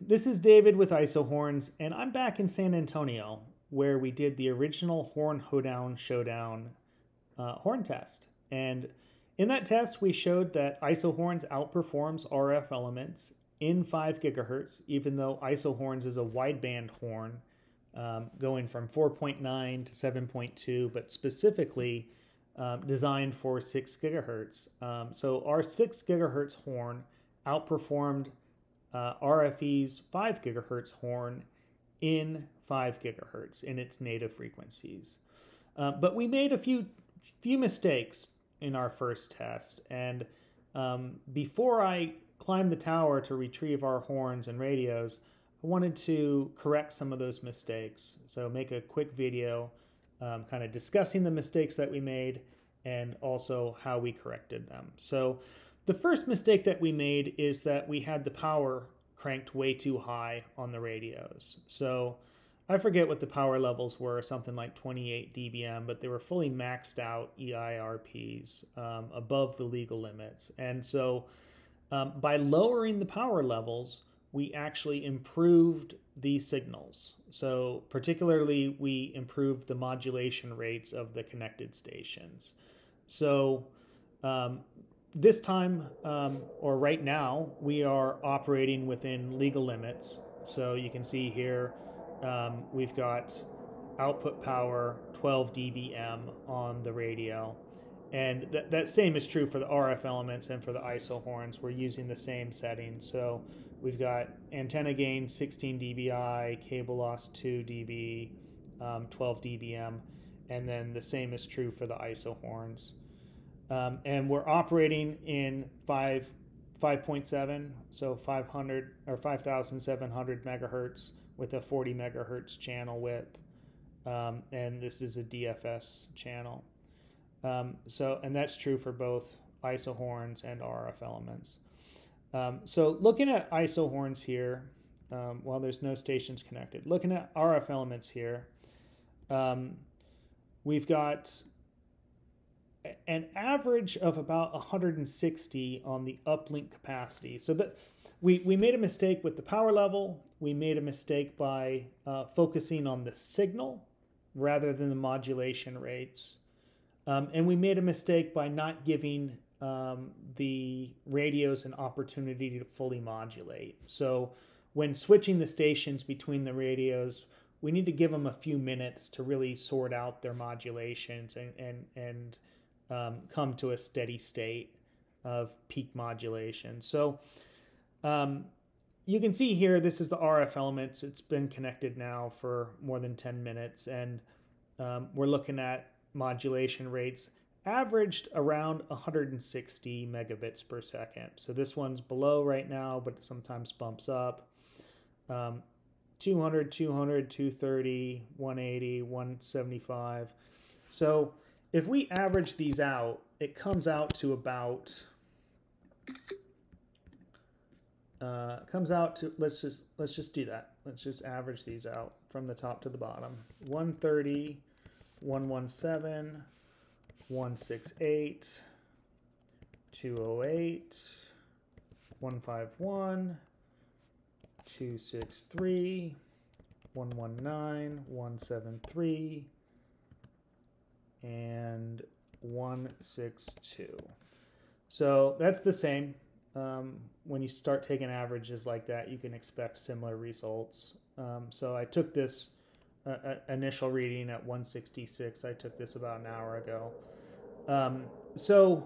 this is David with IsoHorns, and I'm back in San Antonio where we did the original Horn Hoedown Showdown horn test. And in that test, we showed that IsoHorns outperforms RF elements in 5 gigahertz, even though IsoHorns is a wideband horn going from 4.9 to 7.2, but specifically designed for 6 gigahertz. So our 6 gigahertz horn outperformed RFE's 5 gigahertz horn in 5 gigahertz in its native frequencies. But we made a few mistakes in our first test, and before I climbed the tower to retrieve our horns and radios, I wanted to correct some of those mistakes. So make a quick video kind of discussing the mistakes that we made and also how we corrected them. So the first mistake that we made is that we had the power cranked way too high on the radios. So I forget what the power levels were, something like 28 dBm, but they were fully maxed out EIRPs above the legal limits. And so by lowering the power levels, we actually improved the signals. So particularly, we improved the modulation rates of the connected stations. So this time, or right now, we are operating within legal limits. So you can see here, we've got output power 12 dBm on the radio. And that same is true for the RF elements and for the IsoHorns. We're using the same settings. So we've got antenna gain 16 dBi, cable loss 2 dB, 12 dBm, and then the same is true for the IsoHorns. And we're operating in 5.7, so 500 or 5,700 megahertz with a 40 megahertz channel width, and this is a DFS channel. And that's true for both IsoHorns and RF elements. So looking at IsoHorns here, while there's no stations connected, looking at RF elements here, we've got an average of about 160 on the uplink capacity. So that we made a mistake with the power level. We made a mistake by focusing on the signal rather than the modulation rates. And we made a mistake by not giving the radios an opportunity to fully modulate. So when switching the stations between the radios, we need to give them a few minutes to really sort out their modulations and come to a steady state of peak modulation. So you can see here, this is the RF elements. It's been connected now for more than 10 minutes, and we're looking at modulation rates averaged around 160 megabits per second. So this one's below right now, but it sometimes bumps up. 200, 230, 180, 175. So if we average these out, it comes out to about let's just do that. Let's just average these out from the top to the bottom. 130, 117, 168, 208, 151, 263, 119, 173, and 162. So that's the same. When you start taking averages like that, you can expect similar results. So I took this initial reading at 166. I took this about an hour ago. So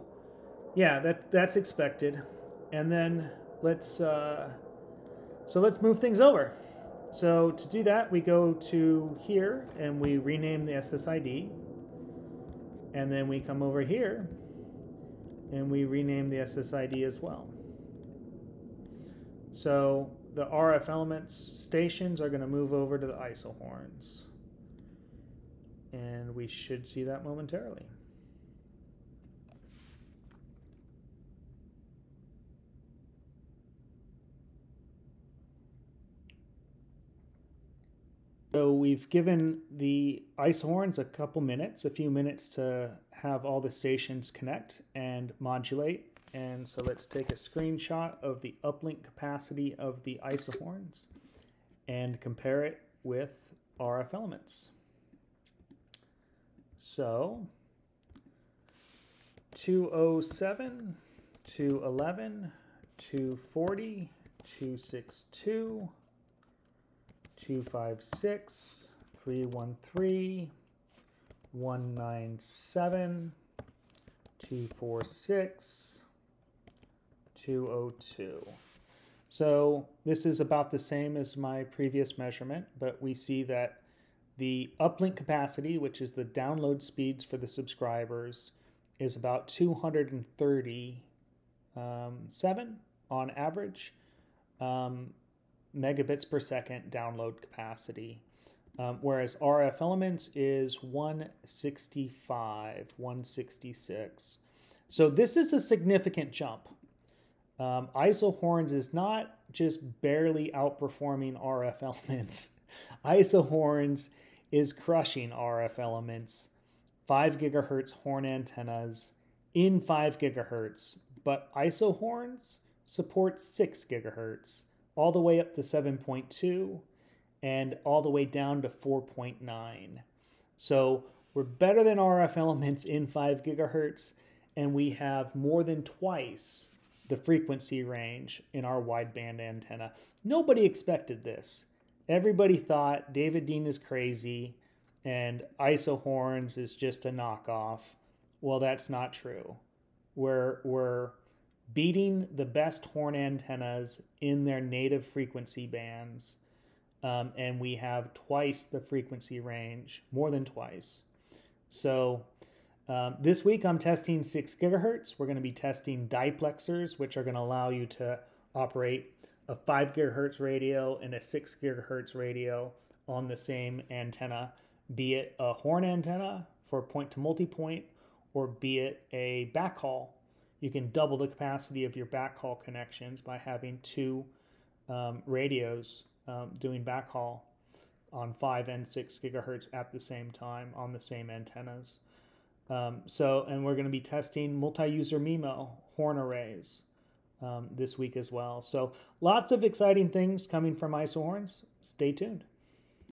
yeah, that's expected. And then let's move things over. So to do that, we go to here and we rename the SSID. And then we come over here and we rename the SSID as well. So the RF elements stations are going to move over to the IsoHorns. And we should see that momentarily. So we've given the IsoHorns a few minutes to have all the stations connect and modulate. And so let's take a screenshot of the uplink capacity of the IsoHorns and compare it with RF elements. So 207, 211, 240, 262, 256, 313, 197, 246, 202. So this is about the same as my previous measurement, but we see that the uplink capacity, which is the download speeds for the subscribers, is about 237 on average megabits per second download capacity. Whereas RF elements is 165, 166. So this is a significant jump. IsoHorns is not just barely outperforming RF elements. IsoHorns is crushing RF elements. 5 gigahertz horn antennas in 5 gigahertz, but IsoHorns supports 6 gigahertz, all the way up to 7.2 and all the way down to 4.9. So we're better than RF elements in 5 gigahertz, and we have more than twice the frequency range in our wideband antenna. Nobody expected this. Everybody thought David Dean is crazy and IsoHorns is just a knockoff. Well, that's not true. We're beating the best horn antennas in their native frequency bands, and we have twice the frequency range, more than twice. So this week I'm testing 6 gigahertz. We're going to be testing diplexers, which are going to allow you to operate a 5 gigahertz radio and a 6 gigahertz radio on the same antenna, be it a horn antenna for point to multipoint, or be it a backhaul. You can double the capacity of your backhaul connections by having two radios doing backhaul on 5 and 6 gigahertz at the same time on the same antennas. And we're going to be testing multi-user MIMO horn arrays this week as well. So lots of exciting things coming from IsoHorns. Stay tuned.